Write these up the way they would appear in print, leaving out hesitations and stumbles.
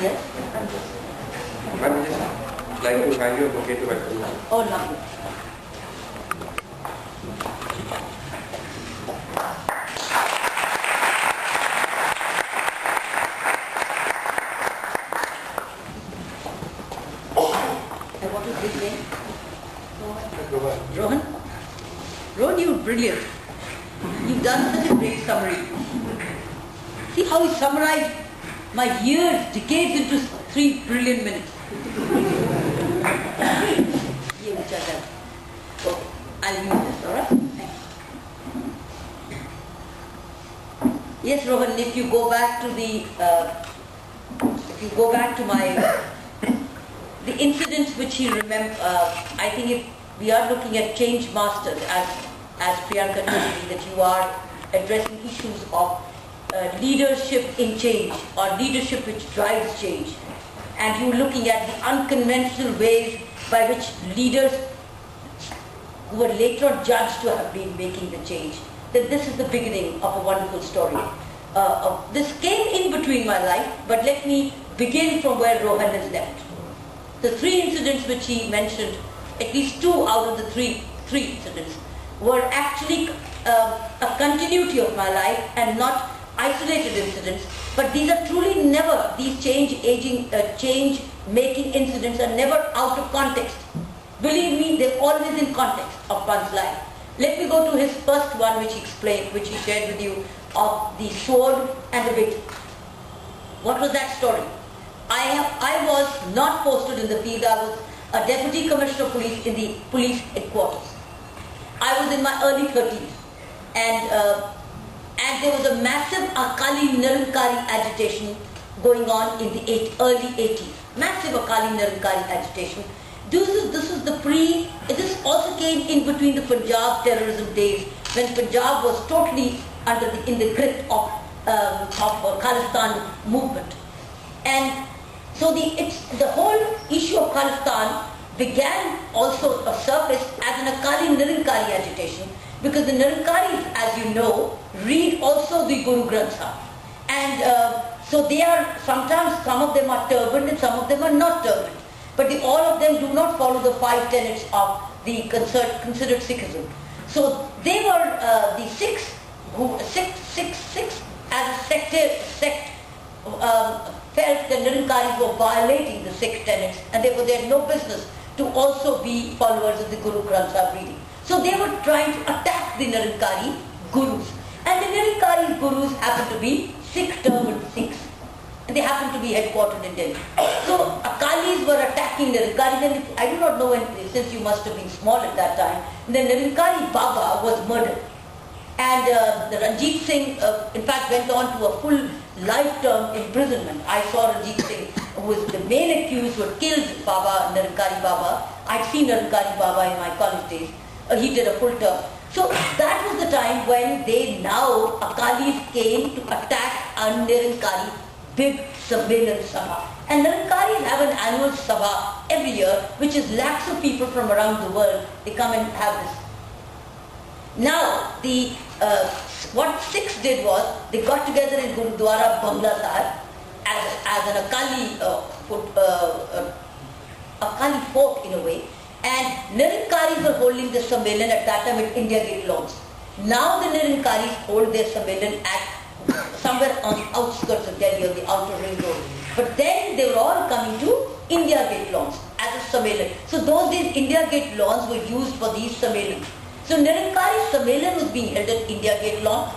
Yes. I'm just like to hand you a bouquet to welcome. Oh, lovely. And what is his name? Rohan? Rohan, you're brilliant. You've done such a great summary. See how he summarized my years, decades into 3 brilliant minutes. Ye ucha hai. Okay, I'll use this, alright? Thanks. Yes, Rohan, if you go back to the incidents which he remember, I think if we are looking at change masters, as Priyanka told me, that you are addressing issues of leadership in change, or leadership which drives change, and you're looking at the unconventional ways by which leaders who were later on judged to have been making the change, then this is the beginning of a wonderful story. This came in between my life, but let me begin from where Rohan has left. The 3 incidents which he mentioned, at least 2 out of the three incidents, were actually a continuity of my life and not isolated incidents, but these are truly never, these change-making incidents are never out of context. Believe me, they're always in context of one's life. Let me go to his first one, which he explained, which he shared with you, of the sword and the bit. What was that story? I was not posted in the field. I was a deputy commissioner of police in the police headquarters. I was in my early 30s, and there was a massive Akali Nirankari agitation going on in the early 80s. Massive Akali Nirankari agitation. This also came in between the Punjab terrorism days, when Punjab was totally in the grip of Khalistan movement. And so the whole issue of Khalistan began also to surface as an Akali Nirankari agitation, because the Nirankaris, as you know, read also the Guru Granth Sahib. And so they are, sometimes some of them are turbaned and some of them are not turbaned. But all of them do not follow the 5 tenets of the considered Sikhism. So they were the six as a sect felt the Nirankaris were violating the 6 tenets, and therefore they had no business to also be followers of the Guru Granth Sahib reading. So they were trying to attack the Nirankari Gurus. And the Nirankari Gurus happened to be Sikh turbaned Sikhs. And they happened to be headquartered in Delhi. So Akalis were attacking Nirankaris, and I do not know when, since you must have been small at that time, the Nirankari Baba was murdered. And the Ranjit Singh, in fact, went on to a full life term imprisonment. I saw Ranjit Singh, who was the main accused, who had killed Baba, Nirankari Baba. I'd seen Nirankari Baba in my college days. He did a full term. So that was the time when Akalis came to attack a Nirankari big Sammelan Sabha. And Nirankaris have an annual Sabha every year, which is lakhs of people from around the world. They come and have this. Now, what Sikhs did was, they got together in Gurudwara Bangla Sahib as an Akali folk in a way, and Nirankaris were holding the Sammelan at that time at India Gate lawns. Now the Nirankaris hold their Sammelan at somewhere on the outskirts of Delhi, on the outer ring road. But then they were all coming to India Gate lawns as a Sammelan. So those days India Gate lawns were used for these Sammelans. So Nirankari Sammelan was being held at India Gate lawn,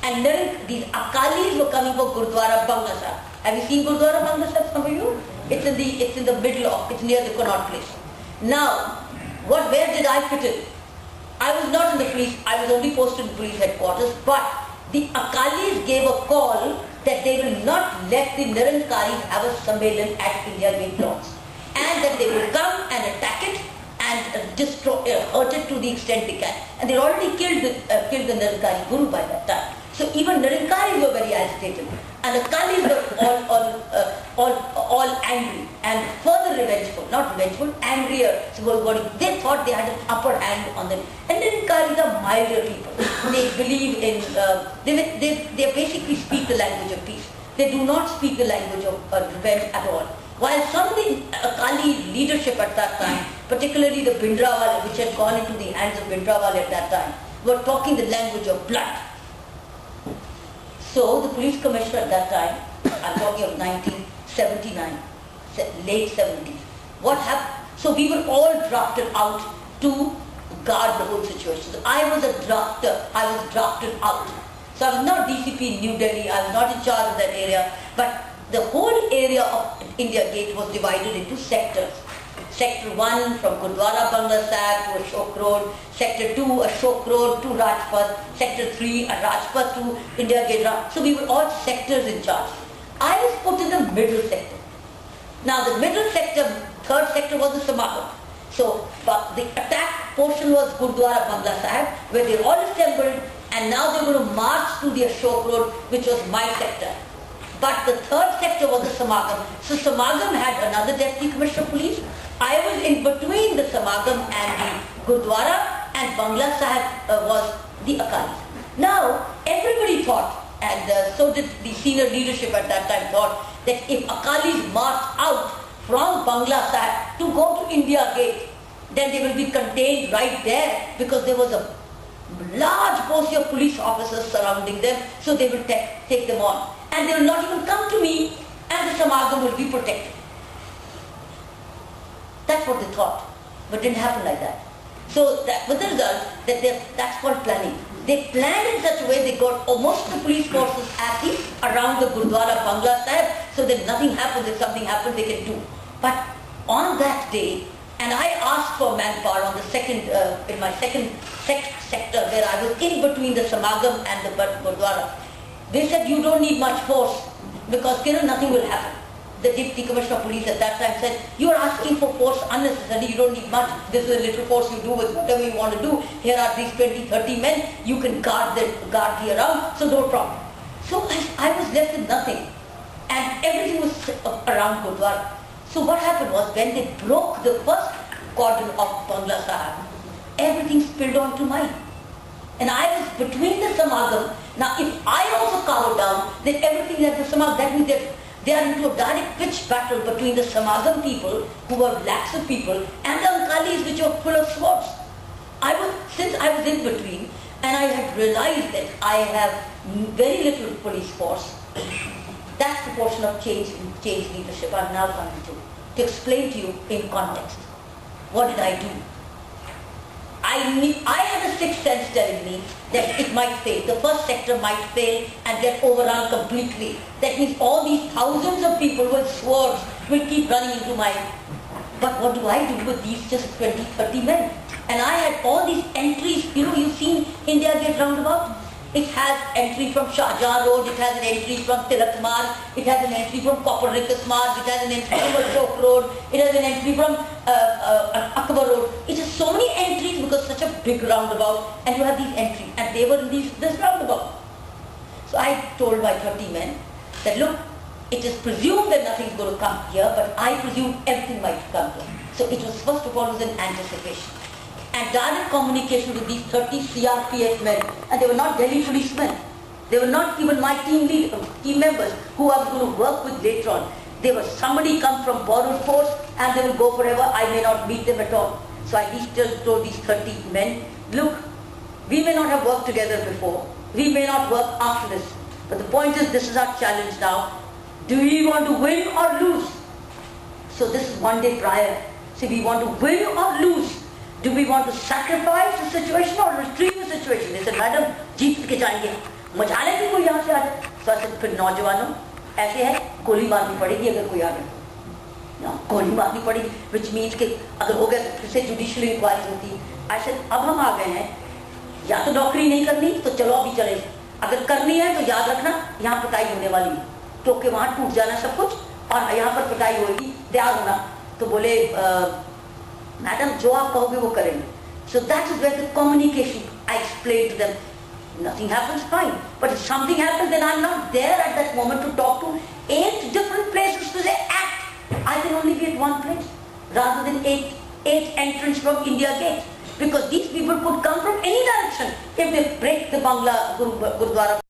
and these Akalis were coming for Gurudwara Bangla Sahib. Have you seen Gurudwara Bangla Sahib, some of you? It's in the middle of, it's near the Connaught Place. Now, where did I fit in? I was not in the police, I was only posted in police headquarters, but the Akalis gave a call that they will not let the Nirankaris have a Sammelan at India Gate lawns, and that they will come and attack it and hurt it to the extent they can. And they already killed the Nirankari Guru by that time. So even Nirankaris were very agitated, and the Akalis were all angry and further revengeful, not revengeful, angrier. So they thought they had an upper hand on them. And Nirankaris are milder people. They believe in, they basically speak the language of peace. They do not speak the language of revenge at all. While some of the Akali leadership at that time, particularly the Bhindranwale, which had gone into the hands of Bhindranwale at that time, were talking the language of blood. So the police commissioner at that time, I'm talking of 1979, late 70s, what happened? So we were all drafted out to guard the whole situation. So I was a drafter, I was drafted out. So I was not DCP in New Delhi, I was not in charge of that area, but the whole area of India Gate was divided into sectors. Sector 1 from Gurdwara Bangla Sahib to Ashok Road, Sector 2 Ashok Road to Rajpath, Sector 3 Rajpath to India Gate. So we were all sectors in charge. I was put in the middle sector. Now the middle sector, third sector was the Samagam. So the attack portion was Gurdwara Bangla Sahib, where they all assembled, and now they were going to march to the Ashok Road, which was my sector. But the third sector was the Samagam. So Samagam had another deputy commissioner of police. I was in between the Samagam and the Gurdwara, and Bangla Sahib was the Akali. Now everybody thought, and so did the senior leadership at that time, thought that if Akalis marched out from Bangla Sahib to go to India Gate, then they will be contained right there, because there was a large posse of police officers surrounding them, so they will take them on. And they will not even come to me, and the Samagam will be protected. That's what they thought, but it didn't happen like that. So that, with the result, that's called planning. They planned in such a way they got most of the police forces around the Gurdwara Bangla Sahib, so that nothing happens. If something happens, they can do. But on that day, and I asked for manpower on the second, in my second sector, where I was in between the Samagam and the Gurdwara. They said, you don't need much force, because Kiran, nothing will happen. The Deputy Commissioner of Police at that time said, you are asking for force unnecessarily, you don't need much. This is a little force, you do with whatever you want to do. Here are these 20, 30 men, you can guard the around, so no problem. So I was left with nothing, and everything was around Gurdwara. So what happened was, when they broke the first cordon of Bangla Sahib, everything spilled onto mine. And I was between the Samagam. Now if I also cower down, then everything that the Samagam, that means that they are into a direct pitched battle between the Samagam people, who were lakhs of people, and the Ankalis, which were full of swords. Since I was in between, and I had realized that I have very little police force, that's the portion of change leadership I'm now coming to explain to you in context. What did I do? I had a sixth sense telling me that it might fail. The first sector might fail and get overrun completely. That means all these thousands of people with swords will keep running into my... But what do I do with these just 20, 30 men? And I had all these entries. You know, you've seen India Gate roundabout? It has entry from Shahjahan Road, it has an entry from Tilak Marg, it has an entry from Coppernicus Marg, it has an entry from Ashok Road, it has an entry from Akbar Road. It has so many entries because such a big roundabout, and you have these entries, and they were in this roundabout. So I told my 30 men that, look, it is presumed that nothing is going to come here, but I presume everything might come here. So it was, first of all, was an anticipation. And direct communication with these 30 CRPF men, and they were not Delhi policemen. They were not even my team members who I was going to work with later on. They were somebody come from borrowed force, and they will go forever. I may not meet them at all. So I still told these 30 men, look, we may not have worked together before. We may not work after this. But the point is, this is our challenge now. Do we want to win or lose? So this is one day prior. So we want to win or lose. Do we want to sacrifice the situation or retrieve the situation? They said, madam, जीत के जाएंगे, मजा लेंगे कोई यहाँ से आ जाए. So I said, फिर नौजवानों, ऐसे है, गोली मारनी पड़ेगी अगर कोई आ गया. गोली मारनी पड़ेगी, which means कि अगर हो गया तो फिर से judicial inquiry होती है. I said, अब हम आ गए हैं, या तो नौकरी नहीं करनी तो चलो अभी चले. अगर करनी है तो याद रखना, यहाँ पिटाई होने वाली है, क्योंकि वहाँ टूट जाना सब कुछ और यहाँ पर पिटाई होगी, तैयार होना. तो बोले मैडम जो आप कहोगे वो करेंगे. So that is where the communication, I explained to them, nothing happens, fine. But if something happens, then I'm not there at that moment to talk to 8 different places to say act. I can only be at one place rather than eight entrants from India Gate. Because these people could come from any direction if they break the Bangla Gurdwara.